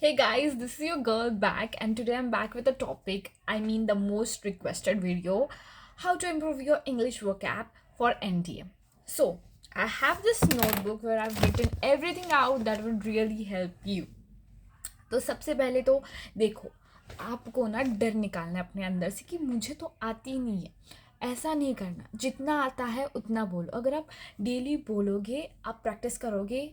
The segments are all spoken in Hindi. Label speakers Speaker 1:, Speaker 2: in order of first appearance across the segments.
Speaker 1: Hey guys, this is your girl back, and today I'm back with a topic. The most requested video, how to improve your English vocab for NDA. So, I have this notebook where I've written everything out that would really help you. तो सबसे पहले तो देखो, आपको ना डर निकालना है अपने अंदर से कि मुझे तो आती नहीं है। ऐसा नहीं करना, जितना आता है उतना बोलो। अगर आप डेली बोलोगे, आप प्रैक्टिस करोगे,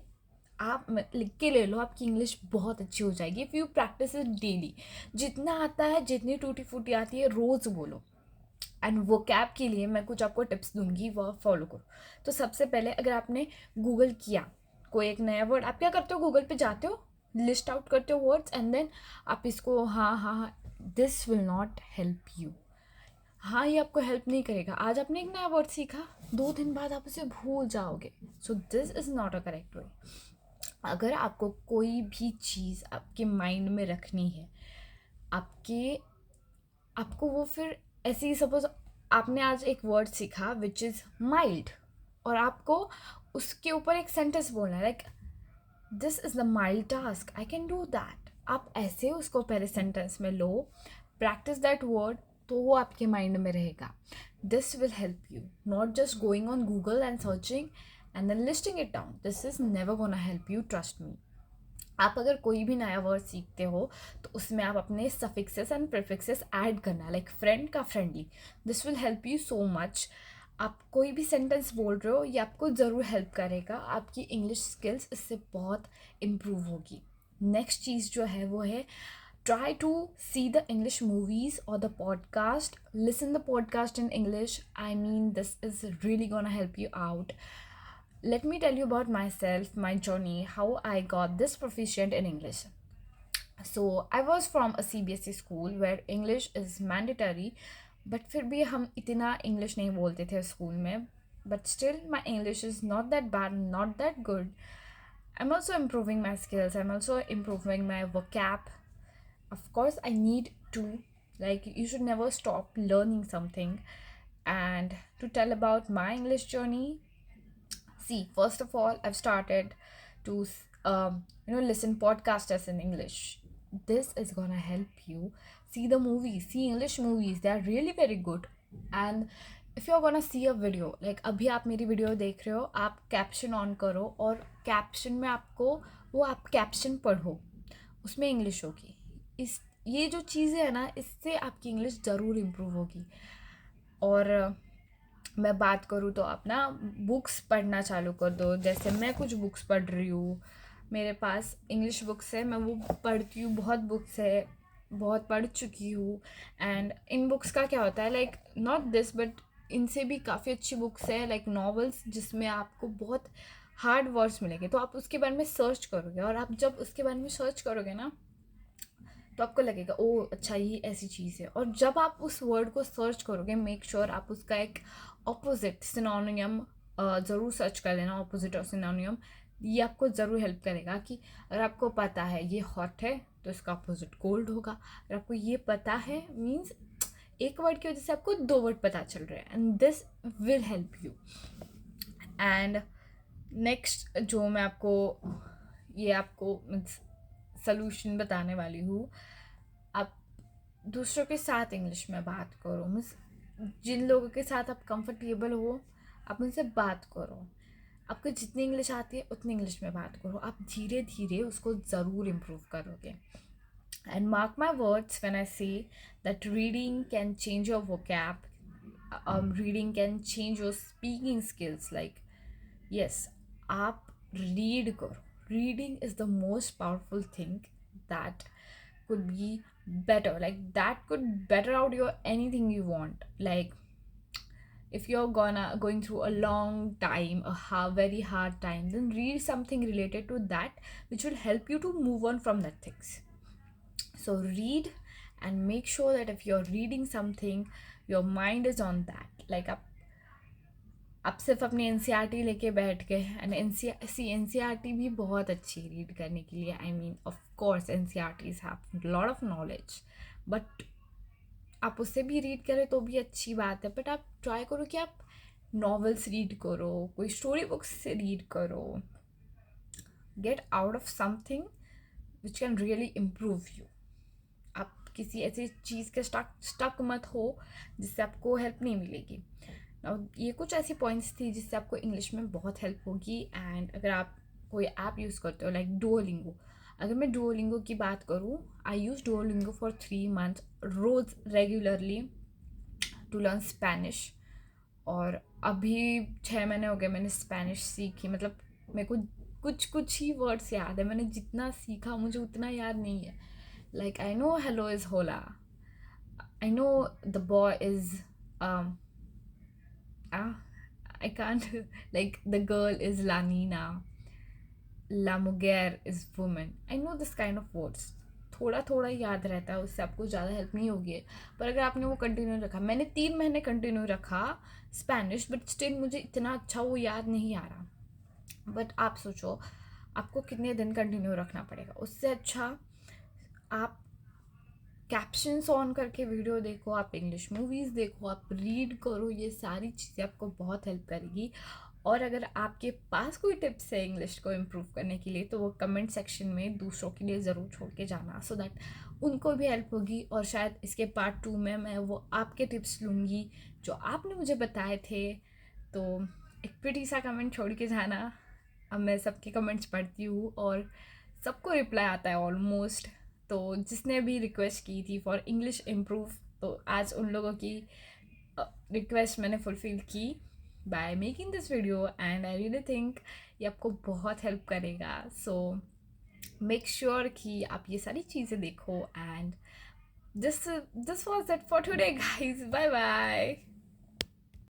Speaker 1: आप लिख के ले लो, आपकी इंग्लिश बहुत अच्छी हो जाएगी if you practice it daily. जितना आता है, जितनी टूटी फूटी आती है, रोज़ बोलो। एंड वो कैब के लिए मैं कुछ आपको टिप्स दूंगी, वो फॉलो करो। तो सबसे पहले, अगर आपने गूगल किया कोई एक नया वर्ड, आप क्या करते हो? गूगल पे जाते हो, लिस्ट आउट करते हो वर्ड्स, एंड देन आप इसको हाँ हाँ हाँ, this will not help you. हाँ, ये आपको हेल्प नहीं करेगा। आज आपने एक नया वर्ड सीखा, 2 दिन बाद आप उसे भूल जाओगे। So this is not a correct way. अगर आपको कोई भी चीज़ आपके माइंड में रखनी है, आपके आपको वो फिर ऐसे ही, सपोज आपने आज एक वर्ड सीखा विच इज़ माइल्ड, और आपको उसके ऊपर एक सेंटेंस बोलना है, like this is the mild task, I can do that. आप ऐसे उसको पहले सेंटेंस में लो, प्रैक्टिस दैट वर्ड, तो वो आपके माइंड में रहेगा। This will help you, not just going on Google and searching and then listing it down. This is never gonna help you, trust me. आप अगर कोई भी नया वर्ड सीखते हो, तो उसमें आप अपने सफिक्सेस एंड प्रीफिक्सेस ऐड करना, लाइक फ्रेंड का friendly. This will help you so much. आप कोई भी सेंटेंस बोल रहे हो, ये आपको ज़रूर हेल्प करेगा। आपकी इंग्लिश स्किल्स इससे बहुत इम्प्रूव होगी। नेक्स्ट चीज़ जो है वो है, try to see the English movies or the podcast. Listen the podcast in English. This is really gonna help you out. Let me tell you about myself, my journey, how I got this proficient in English. So I was from a CBSE school where English is mandatory, but फिर भी हम इतना English नहीं बोलते थे स्कूल में. But still my English is not that bad, not that good. I'm also improving my skills. I'm also improving my vocab. Of course, I need to. Like, you should never stop learning something. And to tell about my English journey, see, first of all, I've started to listen podcasters in English. This is gonna help you. See the movies, see English movies, they are really very good. And if you're gonna see a video, like अभी आप मेरी वीडियो देख रहे हो, आप कैप्शन ऑन करो, और कैप्शन में आपको वो आप कैप्शन पढ़ो, उसमें इंग्लिश होगी। इस ये जो चीज़ें हैं ना, इससे आपकी इंग्लिश ज़रूर इम्प्रूव होगी। और मैं बात करूँ तो आप ना बुक्स पढ़ना चालू कर दो। जैसे मैं कुछ बुक्स पढ़ रही हूँ, मेरे पास इंग्लिश बुक्स है, मैं वो पढ़ती हूँ। बहुत बुक्स है, बहुत पढ़ चुकी हूँ। एंड इन बुक्स का क्या होता है, लाइक नॉट दिस बट इनसे भी काफ़ी अच्छी बुक्स है, लाइक नॉवेल्स, जिसमें आपको बहुत हार्ड वर्ड्स मिलेंगे। तो आप उसके बारे में सर्च करोगे, और आप जब उसके बारे में सर्च करोगे ना, तो आपको लगेगा ओ अच्छा, ये ऐसी चीज़ है। और जब आप उस वर्ड को सर्च करोगे, मेक श्योर आप उसका एक ऑपोजिट सिनोनियम ज़रूर सर्च कर लेना, ऑपोजिट और सिनोनियम। ये आपको ज़रूर हेल्प करेगा कि अगर आपको पता है ये हॉट है, तो इसका अपोजिट कोल्ड होगा। अगर आपको ये पता है, मीन्स एक वर्ड की वजह से आपको 2 वर्ड पता चल रहे हैं, and this will help you. And next जो मैं आपको ये आपको मीन्स सल्यूशन बताने वाली हूँ, आप दूसरों के साथ इंग्लिश में बात करो। मीन्स जिन लोगों के साथ आप कंफर्टेबल हो, आप उनसे बात करो। आपको जितनी इंग्लिश आती है उतनी इंग्लिश में बात करो। आप धीरे धीरे उसको ज़रूर इम्प्रूव करोगे। And mark my words when I say that reading can change your vocab, reading can change your speaking skills. Like yes, आप रीड करो। Reading is the most powerful thing that could be better, like that could better out your anything you want. Like if you're going through a long time, very hard time, then read something related to that, which will help you to move on from that things. So read, and make sure that if you're reading something, your mind is on that. Like आप सिर्फ अपनी एन लेके बैठ गए, एंड एन भी बहुत अच्छी रीड करने के लिए। Of course an have lot of knowledge, but आप उससे भी रीड करें तो भी अच्छी बात है। बट आप ट्राई करो कि आप नॉवेल्स रीड करो, कोई स्टोरी बुक्स से रीड करो, get out of something which can really improve you. आप किसी ऐसी चीज़ के स्टक मत हो जिससे आपको हेल्प नहीं मिलेगी। ये कुछ ऐसी पॉइंट्स थी जिससे आपको इंग्लिश में बहुत हेल्प होगी। एंड अगर आप कोई ऐप यूज़ करते हो लाइक डुओलिंगो, अगर मैं डुओलिंगो की बात करूँ, I use Duolingo for 3 months रोज़ रेगुलरली टू लर्न स्पेनिश। और अभी 6 महीने हो गए मैंने स्पेनिश सीखी। मतलब मेरे को कुछ कुछ ही वर्ड्स याद है, मैंने जितना सीखा मुझे उतना याद नहीं है। Like I know hello is होला, I know the boy is I can't like the girl is La Nina, La Mujer is woman. I know this kind of words. थोड़ा थोड़ा याद रहता है, उससे आपको ज़्यादा हेल्प नहीं होगी। पर अगर आपने वो कंटिन्यू रखा, मैंने 3 महीने कंटिन्यू रखा स्पेनिश, बट स्टिल मुझे इतना अच्छा वो याद नहीं आ रहा। बट आप सोचो आपको कितने दिन कंटिन्यू रखना पड़ेगा, उससे अच्छा आप कैप्शंस ऑन करके वीडियो देखो, आप इंग्लिश मूवीज़ देखो, आप रीड करो, ये सारी चीज़ें आपको बहुत हेल्प करेगी। और अगर आपके पास कोई टिप्स है इंग्लिश को इम्प्रूव करने के लिए तो वो कमेंट सेक्शन में दूसरों के लिए ज़रूर छोड़ के जाना, सो दैट उनको भी हेल्प होगी। और शायद इसके पार्ट 2 में मैं वो आपके टिप्स लूँगी जो आपने मुझे बताए थे। तो एक प्रिटी सा कमेंट छोड़ के जाना। अब मैं सबके कमेंट्स पढ़ती हूँ और सबको रिप्लाई आता है ऑलमोस्ट। तो जिसने भी रिक्वेस्ट की थी फॉर इंग्लिश इम्प्रूव, तो आज उन लोगों की रिक्वेस्ट मैंने फुलफिल की by making this video. And I really think ये आपको बहुत हेल्प करेगा। सो मेक श्योर कि आप ये सारी चीज़ें देखो। And this was it for today guys, bye bye.